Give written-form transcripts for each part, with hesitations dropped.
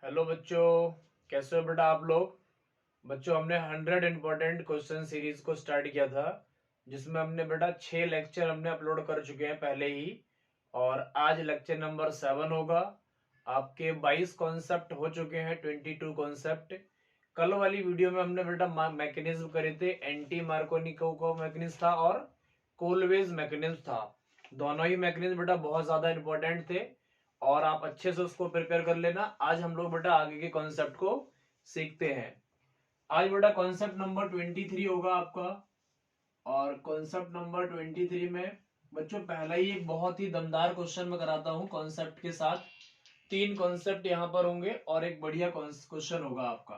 Hello बच्चों, कैसे हो बेटा आप लोग। बच्चों हमने 100 इंपॉर्टेंट क्वेश्चन सीरीज को स्टार्ट किया था, जिसमें हमने बेटा 6 लेक्चर हमने अपलोड कर चुके हैं पहले ही। और आज लेक्चर नंबर 7 होगा। आपके 22 कॉन्सेप्ट हो चुके हैं, 22 कॉन्सेप्ट। कल वाली वीडियो में हमने बेटा मैकेनिज्म करे थे, एंटी मार्कोनिको को मैकेनिज्म था और कोलवेज मैकेनिज्म था। दोनों ही मैकेनिज्म बेटा बहुत ज्यादा इंपॉर्टेंट थे और आप अच्छे से उसको प्रिपेयर कर लेना। आज हम लोग बेटा आगे के कॉन्सेप्ट को सीखते हैं। आज बेटा कॉन्सेप्ट नंबर 23 होगा आपका। और कॉन्सेप्ट नंबर 23 में बच्चों पहला ही एक बहुत ही दमदार क्वेश्चन मैं कराता हूं कॉन्सेप्ट के साथ। 3 कॉन्सेप्ट यहां पर होंगे और एक बढ़िया क्वेश्चन होगा आपका।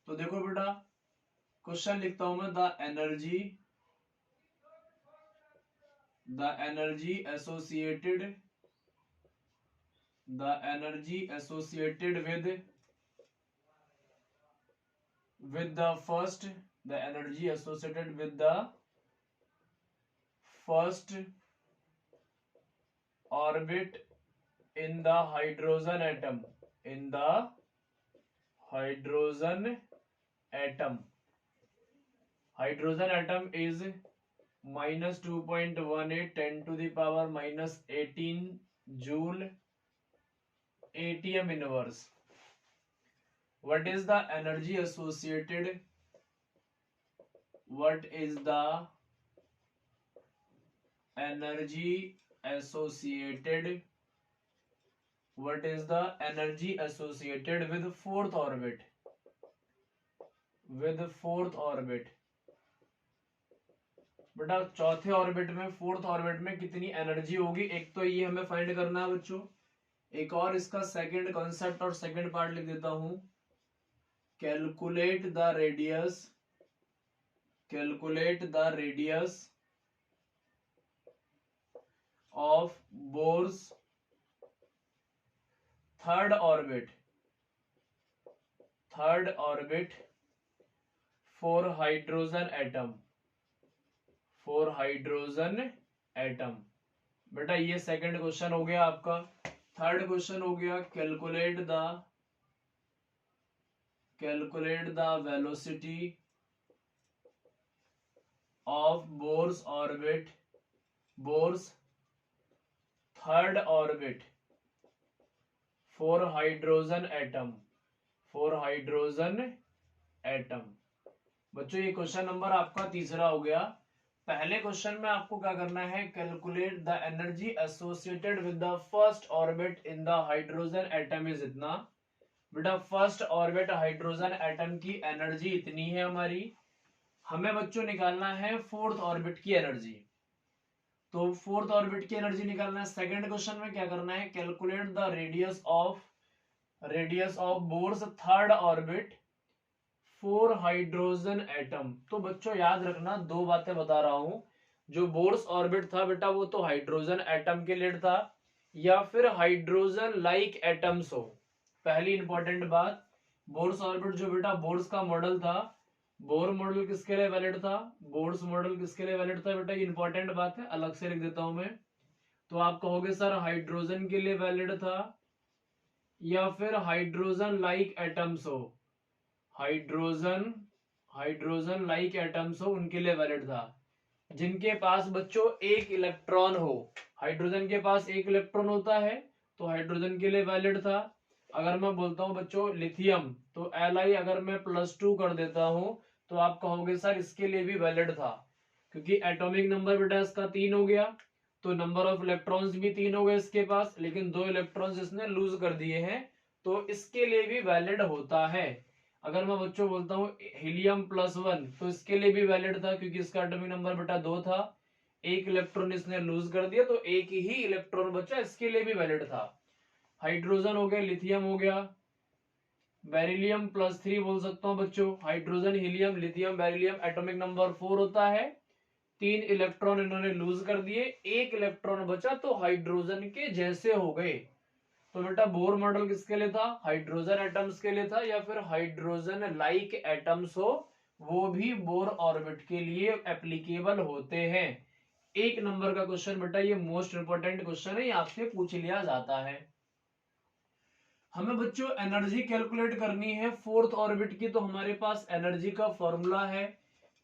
तो देखो बेटा, क्वेश्चन लिखता हूं मैं। The energy associated with the first the energy associated with the first orbit in the hydrogen atom is minus 2.18 10 to the power minus 18 joule atm inverse. What is the energy associated with fourth orbit? बेटा चौथे orbit में, fourth orbit में कितनी energy होगी, एक तो ये हमें फाइंड करना है बच्चों। एक और इसका सेकंड कॉन्सेप्ट और सेकंड पार्ट लिख देता हूं। Calculate the radius of bourse third orbit for hydrogen atom. बेटा ये सेकंड क्वेश्चन हो गया आपका। थर्ड क्वेश्चन हो गया, calculate the velocity of bourse third orbit for hydrogen atom. बच्चों ये क्वेश्चन नंबर आपका तीसरा हो गया। पहले क्वेश्चन में आपको क्या करना है, calculate the energy associated with the first orbit in the hydrogen atom is इतना। बेटा फर्स्ट ऑर्बिट हाइड्रोजन एटम की एनर्जी इतनी है हमारी। हमें बच्चों निकालना है फोर्थ ऑर्बिट की एनर्जी। तो फोर्थ ऑर्बिट की एनर्जी निकालना है। सेकंड क्वेश्चन में क्या करना है, calculate the radius of bourse third orbit for hydrogen atom. तो बच्चों याद रखना, दो बातें बता रहा हूं। जो बोर्स ऑर्बिट था बेटा वो तो हाइड्रोजन एटम के लिए था, या फिर हाइड्रोजन लाइक एटम्स हो। पहली इंपॉर्टेंट बात, बोर्स ऑर्बिट जो बेटा बोर्स का मॉडल था, बोर मॉडल किसके लिए वैलिड था, बोर्स मॉडल किसके लिए वैलिड था बेटा, ये इंपॉर्टेंट बात है, अलग से लिख देता हूं मैं। तो आप कहोगे सर हाइड्रोजन के लिए वैलिड था या फिर हाइड्रोजन लाइक एटम्स हो। हाइड्रोजन लाइक एटम्स हो उनके लिए वैलिड था। जिनके पास बच्चों एक इलेक्ट्रॉन हो, हाइड्रोजन के पास एक इलेक्ट्रॉन होता है तो हाइड्रोजन के लिए वैलिड था। अगर मैं बोलता हूं बच्चों लिथियम, तो Li अगर मैं +2 कर देता हूं तो आप कहोगे सर इसके लिए भी वैलिड था, क्योंकि एटॉमिक नंबर बेटा इसका 3 हो गया, तो नंबर ऑफ इलेक्ट्रॉन्स भी 3 हो गए इसके पास, लेकिन 2 इलेक्ट्रॉन्स इसने लूज कर दिए हैं, तो इसके लिए भी वैलिड होता है। अगर मैं बच्चों बोलता हूँ हीलियम +1, तो इसके लिए भी वैलिड था, क्योंकि इसका एटॉमिक नंबर बेटा 2 था, एक इलेक्ट्रॉन इसने लूज कर दिया, तो एक ही इलेक्ट्रॉन बचा, इसके लिए भी वैलिड था। हाइड्रोजन हो गया, लिथियम हो गया, बेरिलियम +3 बोल सकता हूँ बच्चों। Hydrogen, helium, lithium, beryllium, atomic number 4 होता है, 3 इलेक्ट्रॉन इन्होंने लूज कर दिए, एक इलेक्ट्रॉन बचा, तो हाइड्रोजन के जैसे हो गए। तो बेटा बोर मॉडल किसके लिए था, हाइड्रोजन एटम्स के लिए था, या फिर हाइड्रोजन लाइक एटम्स हो वो भी बोर ऑर्बिट के लिए एप्लीकेबल होते हैं। एक नंबर का क्वेश्चन बेटा, ये मोस्ट इंपोर्टेंट क्वेश्चन है, ये आपसे पूछ लिया जाता है। हमें बच्चों एनर्जी कैलकुलेट करनी है फोर्थ ऑर्बिट की, तो हमारे पास एनर्जी का फॉर्मूला है,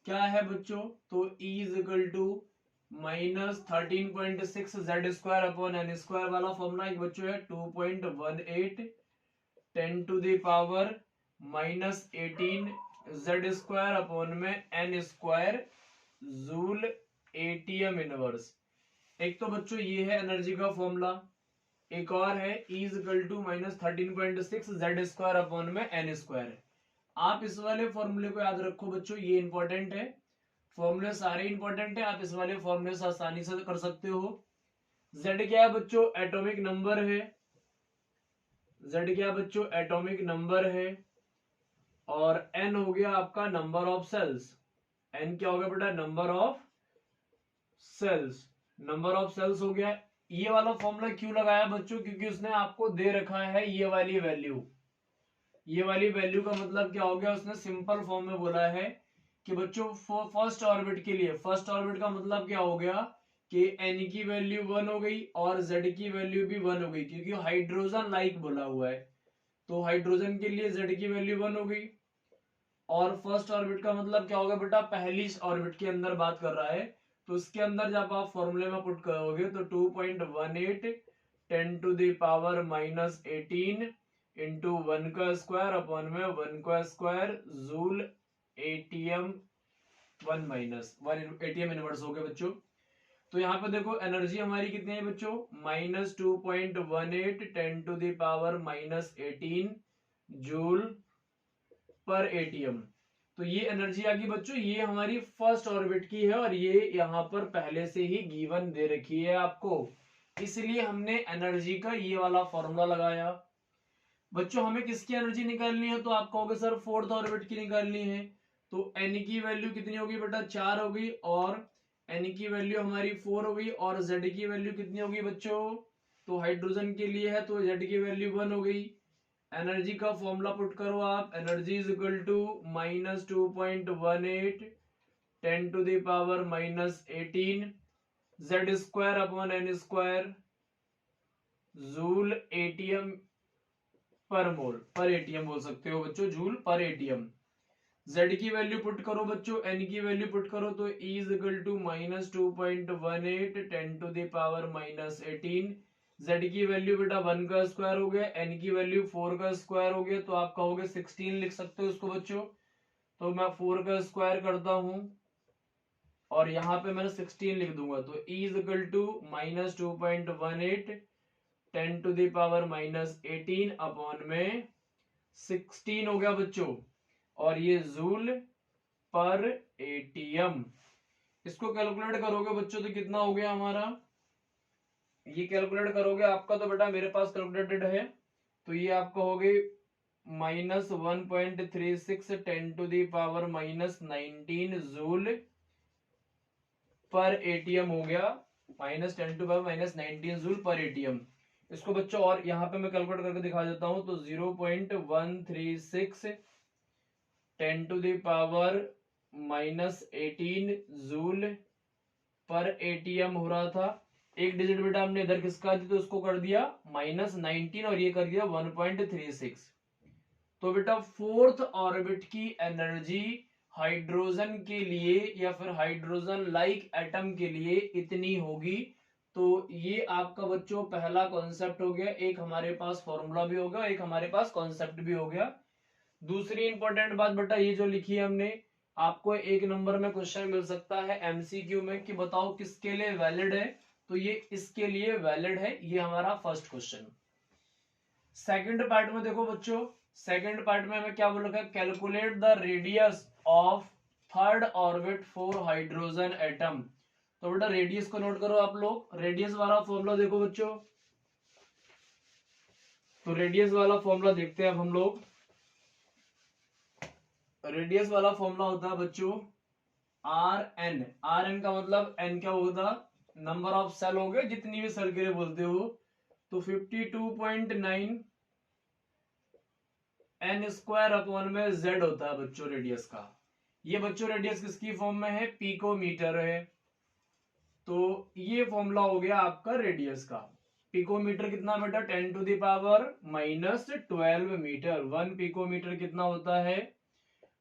क्या है बच्चों, तो E is equal to -13.6 Z square upon N square वाला फॉर्मूला एक बच्चों है 2.18 10 to the power -18 Z square upon में N square joule ATM inverse. एक तो बच्चों ये है एनर्जी का फॉर्मूला, एक और है E is equal to -13.6 Z square upon में एन स्क्वायर। आप इस वाले फॉर्मूले को याद रखो बच्चों, ये इंपॉर्टेंट है, फॉर्मूले सारे इंपॉर्टेंट है, आप इस वाले फॉर्मूले से आसानी से कर सकते हो। Z क्या है बच्चों, एटॉमिक नंबर है, Z क्या बच्चों, एटॉमिक नंबर है, और N हो गया आपका नंबर ऑफ सेल्स, N क्या हो गया बेटा, number of cells, number of cells हो गया। ये वाला फॉर्मूला क्यों लगाया बच्चों, क्योंकि उसने आपको दे रखा है ये वाली वैल्यू, ये वाली वैल्यू का मतलब क्या हो गया, उसने सिंपल फॉर्म में बोला है कि बच्चों फर्स्ट ऑर्बिट के लिए, फर्स्ट ऑर्बिट का मतलब क्या हो गया कि n की वैल्यू 1 हो गई और z की वैल्यू भी 1 हो गई, क्योंकि हाइड्रोजन लाइक बोला हुआ है, तो हाइड्रोजन के लिए z की वैल्यू 1 हो गई। और फर्स्ट ऑर्बिट का मतलब क्या होगा बेटा, पहली ऑर्बिट के अंदर बात कर रहा है, तो उसके अंदर जब आप फॉर्मूले में पुट करोगे तो 2.18 10 टू द पावर -18 इंटू 1 का स्क्वायर अपॉन में 1 का square joule ATM 1 ATM inverse हो गया बच्चों। तो यहाँ पे देखो एनर्जी हमारी कितनी है बच्चों, -2.18 10 to the power -18 joule per atom. तो ये एनर्जी आ गई बच्चों, ये हमारी फर्स्ट ऑर्बिट की है और ये यहाँ पर पहले से ही गिवन दे रखी है आपको, इसलिए हमने एनर्जी का ये वाला फॉर्मूला लगाया। बच्चों हमें किसकी एनर्जी निकालनी है, तो आप कहोगे सर फोर्थ ऑर्बिट की निकालनी है, तो एन की वैल्यू कितनी होगी बेटा, 4 हो गई, और एन की वैल्यू हमारी 4 हो गई, और जेड की वैल्यू कितनी होगी बच्चों, तो हाइड्रोजन के लिए है तो जेड की वैल्यू 1 हो गई। एनर्जी का फॉर्मूला पुट करो आप, energy is equal to -2.18 10 to the power -18 Z square upon N square joule atom per mole, पर एटीएम बोल सकते हो बच्चों, जूल पर एटीएम। Z की वैल्यू पुट करो बच्चों, N की वैल्यू पुट करो, तो E is equal to -2.18 10 to the power -18 Z की वैल्यू बेटा 1 का स्क्वायर हो गया, N की वैल्यू 4 का स्क्वायर हो गया, तो आप कहोगे 16 लिख सकते हो उसको बच्चों, तो मैं 4 का स्क्वायर करता हूं और यहाँ पे मैंने 16 लिख दूंगा, तो E is equal to -2.18 10 to the power -18 upon में 16 हो गया बच्चों, और ये जूल पर एटीएम। इसको कैलकुलेट करोगे बच्चों तो कितना हो गया हमारा, ये कैलकुलेट करोगे आपका, तो बेटा मेरे पास कैलकुलेटेड है, तो ये आपका हो गई -1.36 10 to the power -19 joule per atom हो गया, -10 to power -19 joule per atom. इसको बच्चों और यहाँ पे मैं कैलकुलेट करके दिखा देता हूं, तो 0.136 10 to the power -18 joule per atom हो रहा था। एक डिजिट बेटा हमने इधर किसका दी, तो उसको कर दिया -19 और ये कर दिया 1.36। तो बेटा फोर्थ ऑर्बिट की एनर्जी हाइड्रोजन के लिए या फिर हाइड्रोजन लाइक एटम के लिए इतनी होगी। तो ये आपका बच्चों पहला कॉन्सेप्ट हो गया, एक हमारे पास फॉर्मूला भी होगा, एक हमारे पास कॉन्सेप्ट भी हो गया। दूसरी इंपॉर्टेंट बात बेटा ये जो लिखी है हमने, आपको एक नंबर में क्वेश्चन मिल सकता है एमसीक्यू में कि बताओ किसके लिए वैलिड है, तो ये इसके लिए वैलिड है, ये हमारा फर्स्ट क्वेश्चन। सेकंड पार्ट में देखो बच्चों, सेकंड पार्ट में हमें क्या बोल रखा है, calculate the radius of third orbit for hydrogen atom. तो बेटा रेडियस को नोट करो आप लोग, रेडियस वाला फॉर्मूला देखो बच्चों, तो रेडियस वाला फॉर्मूला देखते हैं अब हम लोग। रेडियस वाला फॉर्मूला होता है बच्चों RN, RN का मतलब N क्या होता, नंबर ऑफ सेल हो गए, जितनी भी सेल के लिए बोलते हो, तो 52.9 N स्क्वायर अपॉन में Z होता है बच्चों रेडियस का। ये बच्चों रेडियस किसकी फॉर्म में है, पिकोमीटर है, तो ये फॉर्मूला हो गया आपका रेडियस का। पिकोमीटर कितना बेटा 10⁻⁻12 मीटर। 1 पिकोमीटर कितना होता है,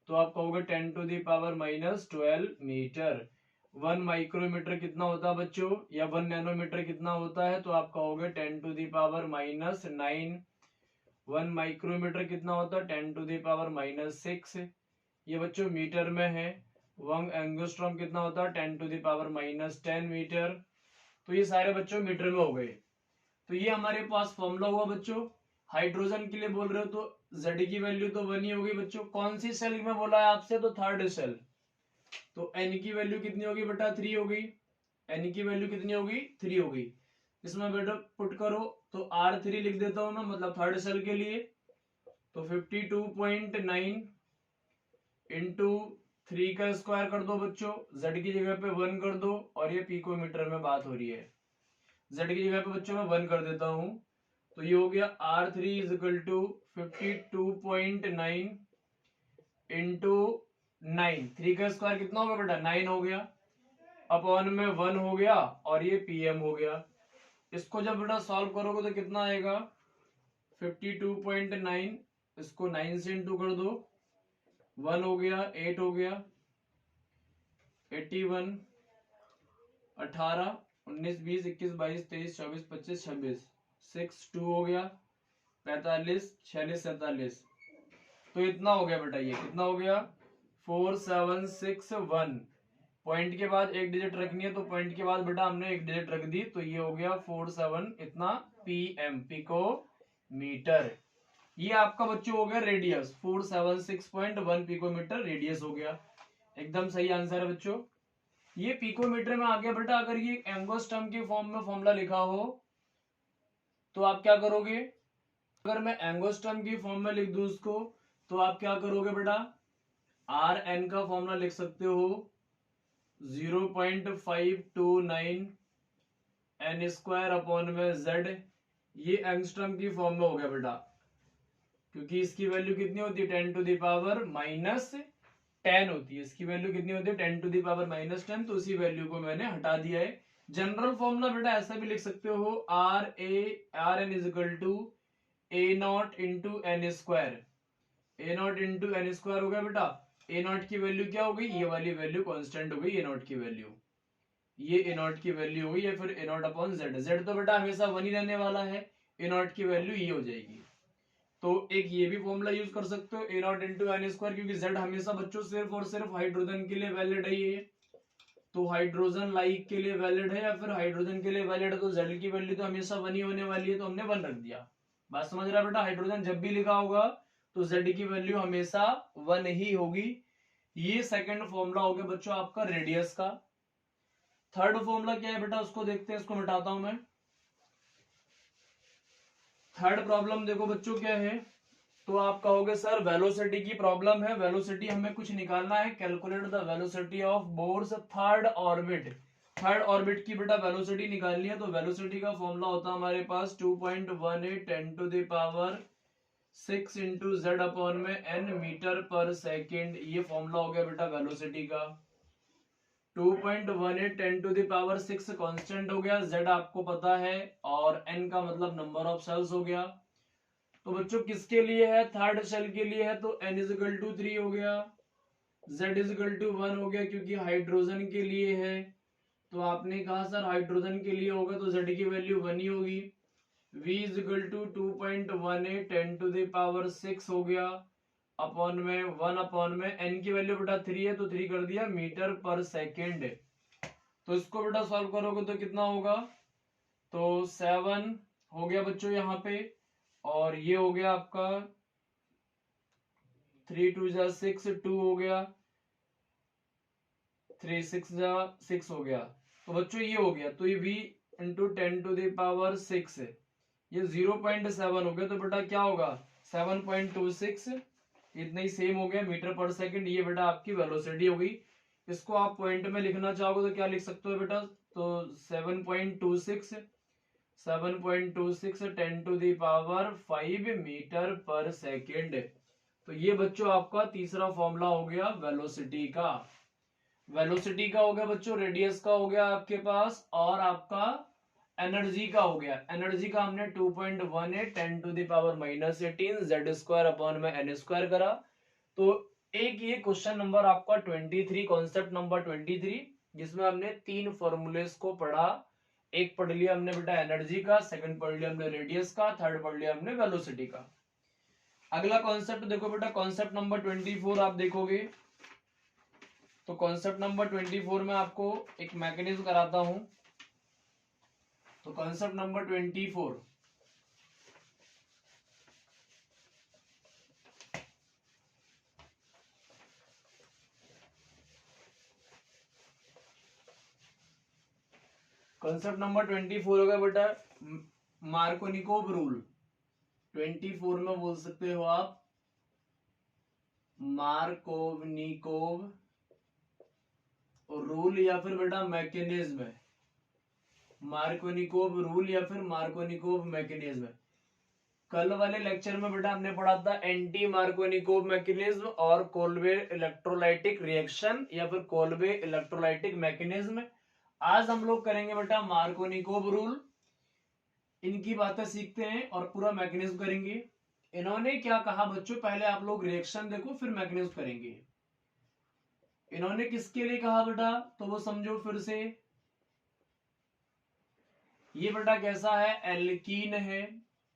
तो आप कहोगे 10⁻⁻12 मीटर। 1 माइक्रोमीटर कितना होता है बच्चों, या 1 नैनोमीटर कितना होता है, तो आप कहोगे 10⁻⁻9। 1 माइक्रोमीटर कितना होता है 10⁻⁻6। ये बच्चों मीटर में है। 1 एंगस्ट्रॉम कितना होता है 10⁻10 मीटर। तो ये सारे बच्चों मीटर में हो गए। तो ये हमारे पास फॉर्मूला हुआ बच्चों। हाइड्रोजन के लिए बोल रहे हो तो Z की वैल्यू तो 1 ही होगी बच्चों। कौन सी सेल में बोला है आपसे, तो थर्ड सेल। तो N की वैल्यू कितनी होगी बेटा 3 होगी। N की वैल्यू कितनी होगी 3 होगी। इसमें बेटा पुट करो तो R3 लिख देता हूं मैं, मतलब थर्ड सेल के लिए। तो 52.9 इंटू 3 का स्क्वायर कर दो बच्चों, Z की जगह पे 1 कर दो, और ये पिकोमीटर में बात हो रही है। Z की जगह पे बच्चों मैं 1 कर देता हूं, तो ये हो गया R3 is equal to 52.9 into 9। 3 का स्क्वायर कितना होगा बेटा 9 हो गया, अपॉन में 1 हो गया, और ये PM हो गया। इसको जब बेटा सॉल्व करोगे तो कितना आएगा 52.9, इसको 9 से इंटू कर दो, 1 हो गया, 8 हो गया, 81, 18, 19, 20, 21, 22, 23, 24, 25, 26, 6, 2 हो गया, 45, 46, 47। तो इतना हो गया बेटा, ये कितना हो गया 4761। पॉइंट के बाद एक डिजिट रखनी है, तो पॉइंट के बाद बेटा हमने एक डिजिट रख दी, तो ये हो गया 47 इतना PM पिको मीटर। ये आपका बच्चों हो गया रेडियस, 476.1 पिकोमीटर रेडियस हो गया। एकदम सही आंसर है बच्चों। ये पिकोमीटर में आ गया बेटा। अगर ये एंगस्ट्रॉम के फॉर्म में फॉर्मूला लिखा हो तो आप क्या करोगे, अगर मैं एंगस्ट्रॉम की फॉर्म में लिख दूं उसको, तो आप क्या करोगे बेटा, RN का फॉर्मूला लिख सकते हो 0.529 N स्क्वायर अपॉन में Z। ये एंगस्ट्रॉम की फॉर्म में हो गया बेटा, क्योंकि इसकी वैल्यू कितनी होती है 10⁻⁻10 होती है। इसकी वैल्यू कितनी होती है 10⁻⁻10, तो उसी वैल्यू को मैंने हटा दिया है। जनरल फॉर्मूला बेटा ऐसा भी लिख सकते हो, RN is equal to A0 into N square. A0 into N square हो गया बेटा। A0 की वैल्यू क्या हो गई, ये वाली वैल्यू कांस्टेंट हो गई, A0 की वैल्यू, ये A0 की वैल्यू हो गई, या फिर A0 अपॉन Z। Z तो बेटा हमेशा 1 ही रहने वाला है, A0 की वैल्यू ये हो जाएगी। तो एक ये भी फॉर्मूला यूज कर सकते हो A0 इंटू N स्क्वायर, क्योंकि Z हमेशा बच्चों सिर्फ और सिर्फ हाइड्रोजन के लिए वैलिड है ये। तो हाइड्रोजन लाइक के लिए वैलिड है, या फिर हाइड्रोजन के लिए वैलिड है, तो Z की वैल्यू तो हमेशा 1 ही होने वाली है, तो हमने 1 रख दिया। बात समझ रहा है बेटा, हाइड्रोजन जब भी लिखा होगा तो Z की वैल्यू हमेशा 1 ही होगी। ये सेकंड फॉर्मूला हो गया बच्चों आपका रेडियस का। थर्ड फॉर्मूला क्या है बेटा, उसको देखते हैं, इसको मिटाता हूं मैं। थर्ड प्रॉब्लम देखो बच्चों क्या है, तो आप कहोगे सर वेलोसिटी की प्रॉब्लम है, वेलोसिटी हमें कुछ निकालना है, calculate the velocity of bourse third orbit. Third orbit की बेटा वेलोसिटी निकालनी है, तो वेलोसिटी का फॉर्मूला होता है हमारे पास 2.18 10⁻6 इंटू Z अपॉन में N मीटर पर सेकेंड। ये फॉर्मूला हो गया बेटा वेलोसिटी का। 2.18 10⁻6 कांस्टेंट हो गया, Z आपको पता है, और N का मतलब नंबर ऑफ सेल्स हो गया। तो बच्चों किसके लिए है, थर्ड सेल के लिए है, तो N इज इक्वल टू 3 हो गया, Z इज इक्वल टू 1 हो गया, क्योंकि हाइड्रोजन के लिए है। तो आपने कहा सर हाइड्रोजन के लिए होगा तो Z की वैल्यू 1 ही होगी। V इज इक्वल टू 2.18 10⁻6 हो गया, अपॉन में 1 अपॉन में N की वैल्यू बेटा 3 है, तो 3 कर दिया मीटर पर सेकेंड। तो इसको बेटा सॉल्व करोगे तो कितना होगा, तो 7 हो गया बच्चों यहाँ पे, और ये हो गया आपका 3 2 जा 6, 2 हो गया, 3 6 जा 6 हो गया। तो बच्चों ये हो गया, तो ये V इंटू 10⁻6 ये 0.7 हो गया, तो बेटा क्या होगा 7.26, इतना ही सेम हो गया मीटर पर सेकंड। ये बेटा आपकी वेलोसिटी हो गई। इसको आप पॉइंट में लिखना चाहोगे तो क्या लिख सकते हो बेटा, तो 7.26 10⁻5 मीटर पर सेकेंड। तो ये बच्चों आपका तीसरा फॉर्मूला हो गया वेलोसिटी का। वेलोसिटी का हो गया बच्चों, रेडियस का हो गया आपके पास, और आपका एनर्जी का हो गया, एनर्जी का हमने 2.18 10⁻⁻18 जेड स्क्वायर अपॉन में एन स्क्वायर करा। तो एक ये क्वेश्चन नंबर आपका 23, कॉन्सेप्ट नंबर 23, जिसमें हमने 3 फॉर्मूलेस को पढ़ा। एक पढ़ लिया हमने बेटा एनर्जी का, सेकंड पढ़ लिया हमने रेडियस का, थर्ड पढ़ लिया हमने वेलोसिटी का। अगला कॉन्सेप्ट देखो बेटा, कॉन्सेप्ट नंबर 24 आप देखोगे तो कॉन्सेप्ट नंबर 24 में आपको एक मैकेनिज्म कराता हूं। तो कॉन्सेप्ट नंबर 24, कॉन्सेप्ट नंबर 24 होगा बेटा मार्कोनिकोव रूल। 24 में बोल सकते हो आप मार्कोनिकोव रूल या फिर बेटा मैकेनिज्म है, मार्कोनिकोव रूल या फिर मार्कोनिकोव मैकेनिज्म। कल वाले लेक्चर में बेटा हमने पढ़ा था एंटी मार्कोनिकोव मैकेनिज्म और कोल्बे इलेक्ट्रोलाइटिक रिएक्शन या फिर कोल्बे इलेक्ट्रोलाइटिक मैकेनिज्म। आज हम लोग करेंगे बेटा मार्कोनिकोव रूल, इनकी बातें सीखते हैं और पूरा मैकेनिज्म करेंगे। इन्होंने क्या कहा बच्चों, पहले आप लोग रिएक्शन देखो फिर मैकेनिज्म करेंगे। इन्होंने किसके लिए कहा बेटा, तो वो समझो फिर से। ये बेटा कैसा है, एल्कीन है,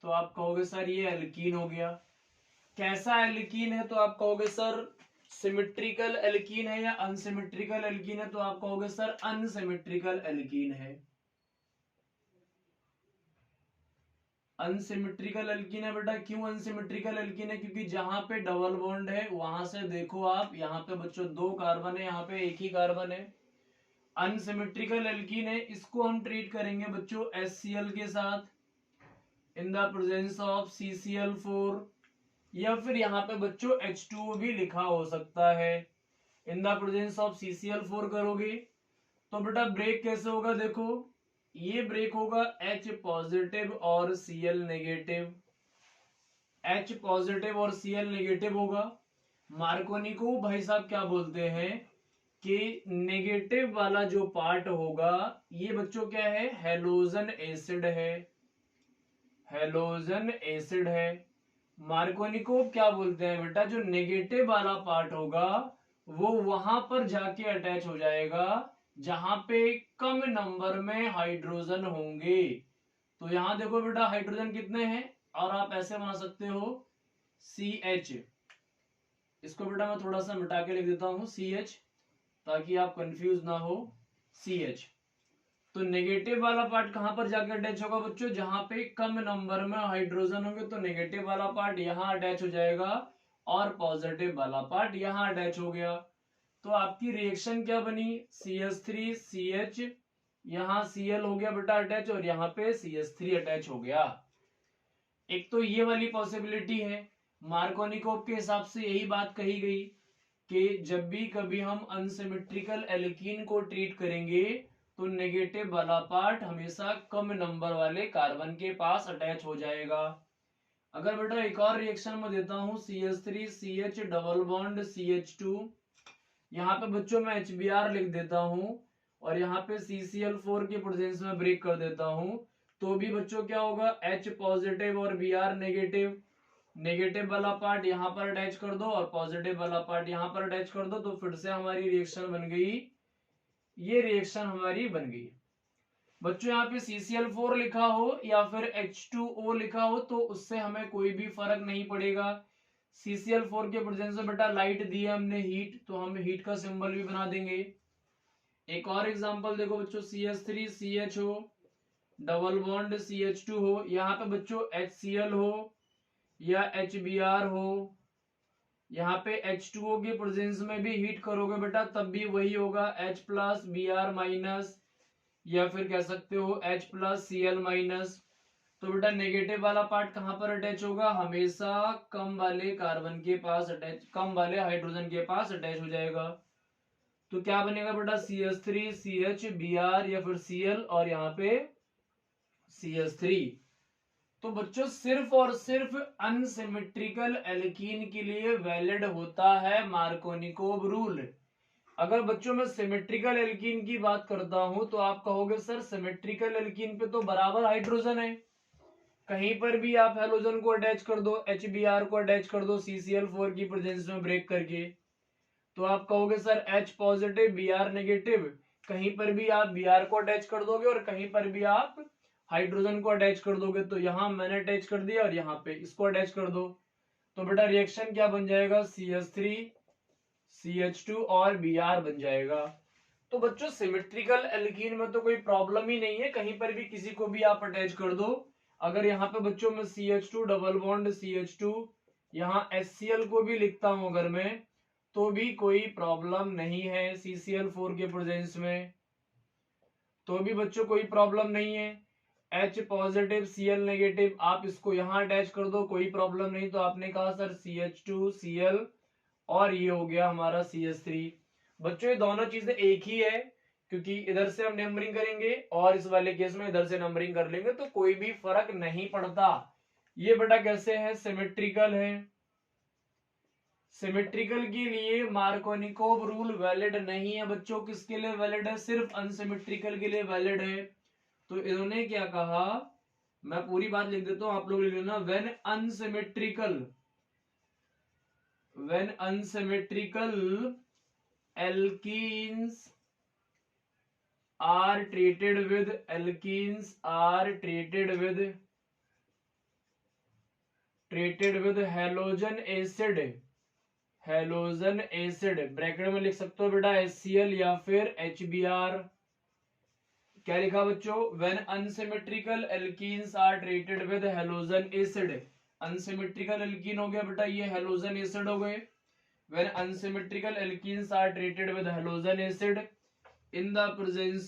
तो आप कहोगे सर ये एल्कीन हो गया। कैसा एल्कीन है, तो आप कहोगे सर सिमेट्रिकल एल्कीन है या अनसिमेट्रिकल एल्कीन है, तो आप कहोगे सर अनसिमेट्रिकल एल्कीन है। अनसिमेट्रिकल एल्कीन है बेटा, क्यों अनसिमेट्रिकल एल्कीन है, क्योंकि जहां पे डबल बॉन्ड है वहां से देखो आप, यहाँ पे बच्चों 2 कार्बन है, यहाँ पे एक ही कार्बन है। अनसिमेट्रिकल एल्कीन है, इसको हम ट्रीट करेंगे बच्चों HCl के साथ in the presence of CCl4, या फिर यहाँ पे बच्चों H2O भी लिखा हो सकता है। In the presence of CCl4 करोगे तो बेटा ब्रेक कैसे होगा, देखो ये ब्रेक होगा H पॉजिटिव और Cl नेगेटिव, H पॉजिटिव और Cl नेगेटिव होगा। मार्कोनिकोव भाई साहब क्या बोलते हैं कि नेगेटिव वाला जो पार्ट होगा ये बच्चों क्या है, हेलोजन एसिड है, हेलोजन एसिड है। मार्कोनिकोव क्या बोलते हैं बेटा, जो नेगेटिव वाला पार्ट होगा वो वहां पर जाके अटैच हो जाएगा जहां पे कम नंबर में हाइड्रोजन होंगे। तो यहां देखो बेटा हाइड्रोजन कितने हैं, और आप ऐसे बना सकते हो CH, इसको बेटा मैं थोड़ा सा मिटा के लिख देता हूं CH, ताकि आप कंफ्यूज ना हो, CH। तो नेगेटिव वाला पार्ट कहां पर जाकर अटैच होगा बच्चों, जहां पे कम नंबर में हाइड्रोजन होंगे, तो नेगेटिव वाला पार्ट यहां अटैच हो जाएगा और पॉजिटिव वाला पार्ट यहां अटैच हो गया। तो आपकी रिएक्शन क्या बनी, CH3 CH, यहां Cl हो गया बेटा अटैच और यहाँ पे CH3 अटैच हो गया। एक तो ये वाली पॉसिबिलिटी है। मार्कोनिकोव के हिसाब से यही बात कही गई कि जब भी कभी हम अनसिमेट्रिकल एल्कीन को ट्रीट करेंगे तो नेगेटिव वाला पार्ट हमेशा कम नंबर वाले कार्बन के पास अटैच हो जाएगा। अगर बेटा एक और रिएक्शन में देता हूं CH3 CH double bond CH2, यहाँ पे बच्चों मैं HBr लिख देता हूं और यहाँ पे CCl4 के प्रेजेंस में ब्रेक कर देता हूं, तो भी बच्चों क्या होगा, H पॉजिटिव और Br नेगेटिव, नेगेटिव वाला पार्ट यहाँ पर अटैच कर दो और पॉजिटिव वाला पार्ट यहाँ पर अटैच कर दो, तो फिर से हमारी रिएक्शन बन गई, ये रिएक्शन हमारी बन गई। बच्चों यहाँ पे CCl4 लिखा हो या फिर H2O लिखा हो तो उससे हमें कोई भी फर्क नहीं पड़ेगा। CCl4 के प्रेजेंस में बेटा लाइट दी है हमने हीट, तो हम हीट का सिंबल भी बना देंगे। एक और एग्जांपल देखो बच्चों, CH3 CH हो, डबल बॉन्ड CH2 हो, यहाँ पे बच्चों HCl हो या HBr हो, यहाँ पे H2O के प्रेजेंस में भी हीट करोगे बेटा तब भी वही होगा, H प्लस Br माइनस, या फिर कह सकते हो H प्लस Cl माइनस। तो बेटा नेगेटिव वाला पार्ट कहां पर अटैच होगा, हमेशा कम वाले कार्बन के पास अटैच, कम वाले हाइड्रोजन के पास अटैच हो जाएगा। तो क्या बनेगा बेटा CH3 CH Br या फिर Cl और यहाँ पे CH3। तो बच्चों सिर्फ और सिर्फ अनसिमेट्रिकल एल्कीन के लिए वैलिड होता है मार्कोनिकोव रूल। अगर बच्चों मैं सिमेट्रिकल एल्कीन की बात करता हूं तो आप कहोगे सर सिमेट्रिकल एल्कीन पे तो बराबर हाइड्रोजन है, कहीं पर भी आप हेलोजन को अटैच कर दो, HBr को अटैच कर दो CCl4 की प्रेजेंस में ब्रेक करके, तो आप कहोगे sir H positive Br negative, कहीं पर भी आप Br को अटैच कर दोगे और कहीं पर भी आप हाइड्रोजन को अटैच कर दोगे, तो यहां मैंने अटैच कर दिया और यहाँ पे इसको अटैच कर दो, तो बेटा रिएक्शन क्या बन जाएगा, CH3 CH2 और Br बन जाएगा। तो बच्चों सिमेट्रिकल एल्कीन में तो कोई प्रॉब्लम ही नहीं है, कहीं पर भी किसी को भी आप अटैच कर दो। अगर यहाँ पे बच्चों में CH2 डबल बॉन्ड CH2, यहाँ HCl को भी लिखता हूं अगर मैं, तो भी कोई प्रॉब्लम नहीं है CCl4 के प्रेजेंस में, तो भी बच्चों कोई प्रॉब्लम नहीं है। H पॉजिटिव Cl नेगेटिव आप इसको यहाँ अटैच कर दो, कोई प्रॉब्लम नहीं। तो आपने कहा सर CH2 Cl और ये हो गया हमारा CH3। बच्चों ये दोनों चीजें एक ही है, क्योंकि इधर से हम नंबरिंग करेंगे और इस वाले केस में इधर से नंबरिंग कर लेंगे, तो कोई भी फर्क नहीं पड़ता। ये बेटा कैसे है, सिमेट्रिकल है। सिमेट्रिकल के लिए मार्कोनिकोव रूल वैलिड नहीं है बच्चों, किसके लिए वैलिड है, सिर्फ अनसिमेट्रिकल के लिए वैलिड है। तो इन्होंने क्या कहा, मैं पूरी बात लिख देता हूं, आप लोग लिख लेना, when unsymmetrical alkenes are treated with halogen acid bracket में लिख सकते हो बेटा HCl या फिर HBr। क्या लिखा बच्चों, when unsymmetrical alkenes are treated with halogen acid, unsymmetrical alkene हो गया बेटा ये हेलोजन एसिड हो गए। when unsymmetrical alkenes are treated with halogen acid in the presence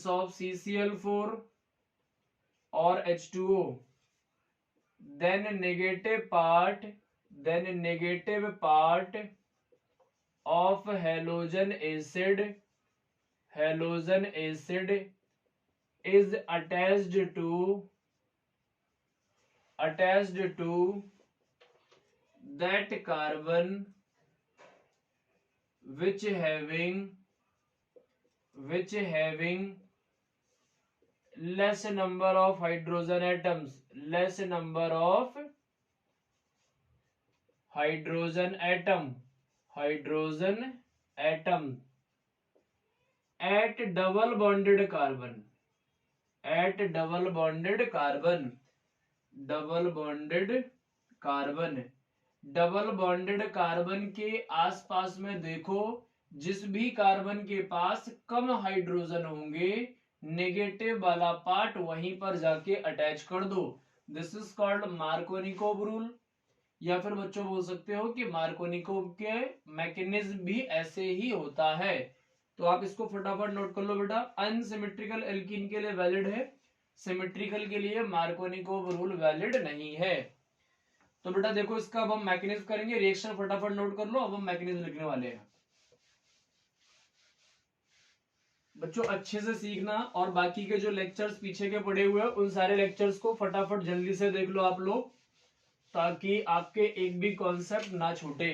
of CCl4 or H2O, then negative part of halogen acid is attached to that carbon which having less number of hydrogen atoms at double bonded carbon double bonded carbon के आसपास में देखो, जिस भी carbon के पास कम hydrogen होंगे, negative वाला part वहीं पर जाके अटैच कर दो। This is called Markovnikov rule, या फिर बच्चों बोल सकते हो कि मार्कोनिकोव के मैकेनिज्म भी ऐसे ही होता है। तो आप इसको फटाफट नोट कर लो बेटा, अनसिमेट्रिकल एल्कीन के लिए वैलिड है, सिमेट्रिकल के लिए मार्कोनिकोव रूल वैलिड नहीं है। तो बेटा देखो इसका अब हम मैकेनिज्म करेंगे, रिएक्शन फटाफट नोट कर लो, अब हम मैकेनिज्म लिखने वाले हैं। बच्चों अच्छे से सीखना, और बाकी के जो लेक्चर्स पीछे के पड़े हुए हैं उन सारे लेक्चर्स को फटाफट जल्दी से देख लो आप लोग, ताकि आपके एक भी कॉन्सेप्ट ना छूटे।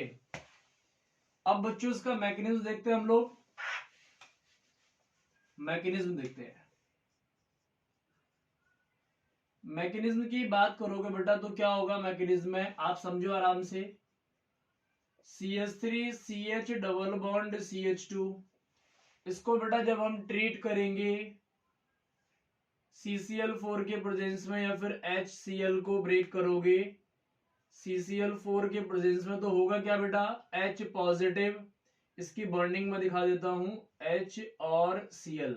अब बच्चों इसका मैकेनिज्म देखते हैं हम लोग, मैकेनिज्म देखते हैं। मैकेनिज्म की बात करोगे बेटा तो क्या होगा मैकेनिज्म में, आप समझो आराम से, CH3CH डबल बॉन्ड CH2, इसको बेटा जब हम ट्रीट करेंगे CCl4 के प्रेजेंस में, या फिर HCl को ब्रेक करोगे CCl4 के प्रेजेंस में, तो होगा क्या बेटा, H पॉजिटिव, इसकी बॉन्डिंग में दिखा देता हूं H और Cl।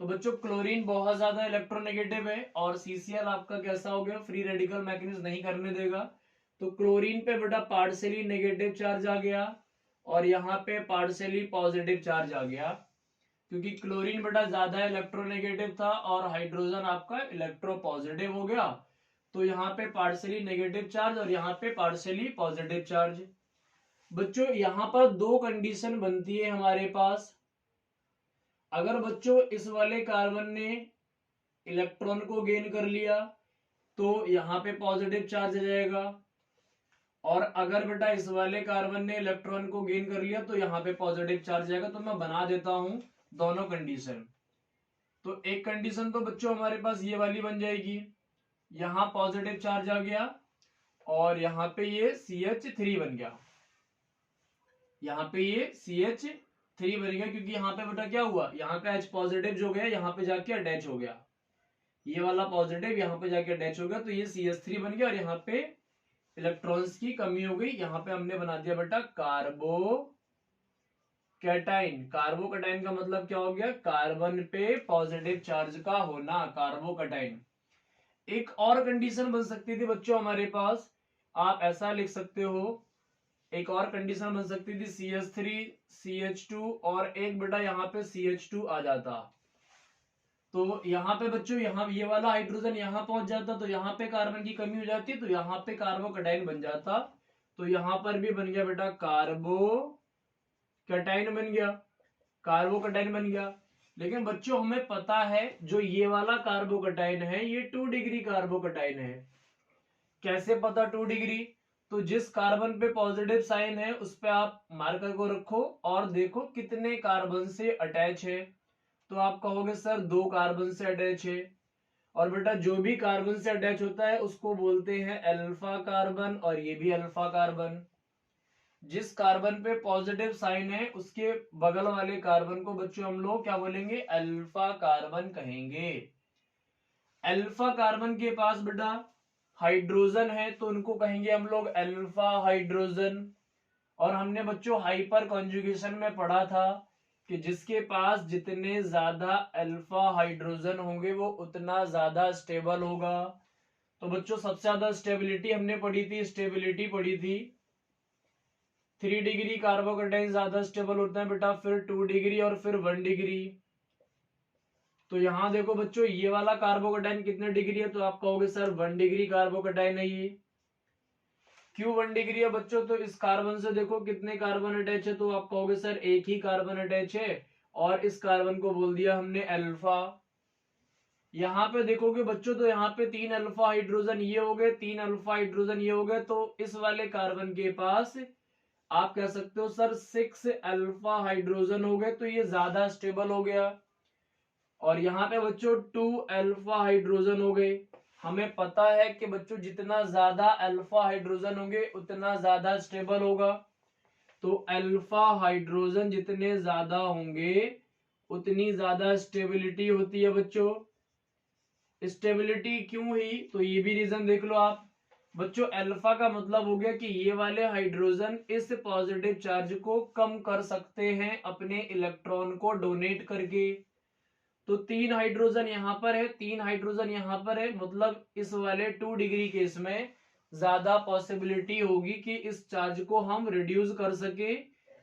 तो बच्चों क्लोरीन बहुत ज्यादा इलेक्ट्रोनेगेटिव है और CCl आपका कैसा हो गया, फ्री रेडिकल मैकेनिज्म नहीं करने देगा, तो क्लोरीन पे बेटा पार्शियली नेगेटिव चार्ज आ गया और यहाँ पे पार्शियली पॉजिटिव चार्ज आ गया, क्योंकि क्लोरीन बेटा ज्यादा इलेक्ट्रोनेगेटिव था और हाइड्रोजन आपका इलेक्ट्रो पॉजिटिव हो गया, तो यहाँ पे पार्शियली नेगेटिव चार्ज और यहाँ पे पार्शियली पॉजिटिव चार्ज। बच्चों यहाँ पर दो कंडीशन बनती है हमारे पास, अगर बच्चों इस वाले कार्बन ने इलेक्ट्रॉन को गेन कर लिया, तो यहाँ पे पॉजिटिव चार्ज आ जाएगा। और अगर बेटा इस वाले कार्बन ने इलेक्ट्रॉन को गेन कर लिया तो यहाँ पे पॉजिटिव चार्ज आएगा। तो मैं बना देता हूं दोनों कंडीशन। तो एक कंडीशन तो बच्चों हमारे पास ये वाली बन जाएगी, यहाँ पॉजिटिव चार्ज आ गया और यहाँ पे ये CH3 बन गया, यहाँ पे ये CH3 बन गया, क्योंकि यहाँ पे बेटा क्या हुआ, यहाँ का H पॉजिटिव जो गया यहाँ पे जाके अटैच हो गया, ये वाला पॉजिटिव यहाँ पे जाके अटैच हो गया, तो ये CH3 बन गया और यहाँ पे इलेक्ट्रॉन्स की कमी हो गई। यहाँ पे हमने बना दिया बेटा कार्बोकैटाइन। कार्बोकैटाइन का मतलब क्या हो गया, कार्बन पे पॉजिटिव चार्ज का होना, कार्बोकैटाइन। एक और कंडीशन बन सकती थी बच्चों हमारे पास, आप ऐसा लिख सकते हो, एक और कंडीशन बन सकती थी CH3 CH2 और एक बेटा यहाँ पे CH2 आ जाता। तो यहाँ पे बच्चों यहाँ ये वाला हाइड्रोजन यहाँ पहुंच जाता, तो यहाँ पे कार्बन की कमी हो जाती, तो यहाँ पे कार्बोकैटाइन बन जाता। तो यहाँ पर भी बन गया बेटा कार्बोकैटाइन बन गया, कार्बोकैटाइन बन गया। लेकिन बच्चों हमें पता है जो ये वाला कार्बोकैटाइन है ये 2 डिग्री कार्बोकैटाइन है। कैसे पता 2 डिग्री, तो जिस कार्बन पे पॉजिटिव साइन है उस पे आप मार्कर को रखो और देखो कितने कार्बन से अटैच है। तो आप कहोगे सर 2 कार्बन से अटैच है। और बेटा जो भी कार्बन से अटैच होता है उसको बोलते हैं अल्फा कार्बन, और ये भी अल्फा कार्बन। जिस कार्बन पे पॉजिटिव साइन है उसके बगल वाले कार्बन को बच्चों हम लोग क्या बोलेंगे, अल्फा कार्बन कहेंगे। अल्फा कार्बन के पास बेटा हाइड्रोजन है तो उनको कहेंगे हम लोग अल्फा हाइड्रोजन। और हमने बच्चों हाइपर कॉन्जुगेशन में पढ़ा था कि जिसके पास जितने ज्यादा अल्फा हाइड्रोजन होंगे वो उतना ज्यादा स्टेबल होगा। तो बच्चों सबसे ज्यादा स्टेबिलिटी हमने पढ़ी थी, स्टेबिलिटी पढ़ी थी 3 डिग्री कार्बोकैटाइन ज्यादा स्टेबल होता है बेटा, फिर 2 डिग्री और फिर 1 डिग्री। तो यहाँ देखो बच्चों ये वाला कार्बोकैटाइन कितने डिग्री है, तो आप कहोगे सर 1 डिग्री कार्बोकैटाइन है ये। क्यों 1 डिग्री है बच्चों, तो इस कार्बन से देखो कितने कार्बन अटैच है, तो आप कहोगे सर एक ही कार्बन अटैच है और इस कार्बन को बोल दिया हमने अल्फा। यहाँ पे देखोगे बच्चों तो यहाँ पे 3 अल्फा हाइड्रोजन ये हो गए, 3 अल्फा हाइड्रोजन ये हो गए, तो इस वाले कार्बन के पास आप कह सकते हो सर 6 अल्फा हाइड्रोजन हो गए, तो ये ज्यादा स्टेबल हो गया। और यहाँ पे बच्चों 2 अल्फा हाइड्रोजन हो गए। हमें पता है कि बच्चों जितना ज्यादा अल्फा हाइड्रोजन होंगे उतना ज्यादा स्टेबल होगा। तो अल्फा हाइड्रोजन जितने ज्यादा होंगे उतनी ज्यादा स्टेबिलिटी होती है बच्चों। स्टेबिलिटी क्यों हुई, तो ये भी रीजन देख लो आप बच्चों। अल्फा का मतलब हो गया कि ये वाले हाइड्रोजन इस पॉजिटिव चार्ज को कम कर सकते हैं अपने इलेक्ट्रॉन को डोनेट करके। तो 3 हाइड्रोजन यहाँ पर है, 3 हाइड्रोजन यहाँ पर है, मतलब इस वाले 2 डिग्री केस में ज्यादा पॉसिबिलिटी होगी कि इस चार्ज को हम रिड्यूस कर सके,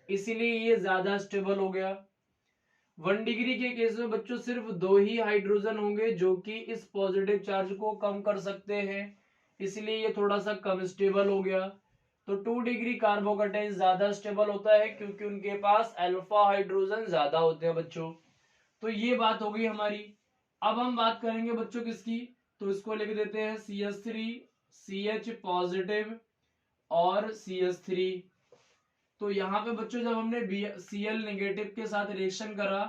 इसीलिए ये ज्यादा स्टेबल हो गया। 1 डिग्री के केस में बच्चों सिर्फ 2 ही हाइड्रोजन होंगे जो कि इस पॉजिटिव चार्ज को कम कर सकते हैं, इसलिए ये थोड़ा सा कम स्टेबल हो गया। तो 2 डिग्री कार्बोकैटाइन ज्यादा स्टेबल होता है क्योंकि उनके पास अल्फा हाइड्रोजन ज्यादा होते हैं बच्चों। तो ये बात हो गई हमारी। अब हम बात करेंगे बच्चों किसकी, तो इसको लिख देते हैं CH3 CH पॉजिटिव और CH3। तो यहाँ पे बच्चों जब हमने Cl नेगेटिव के साथ रिएक्शन करा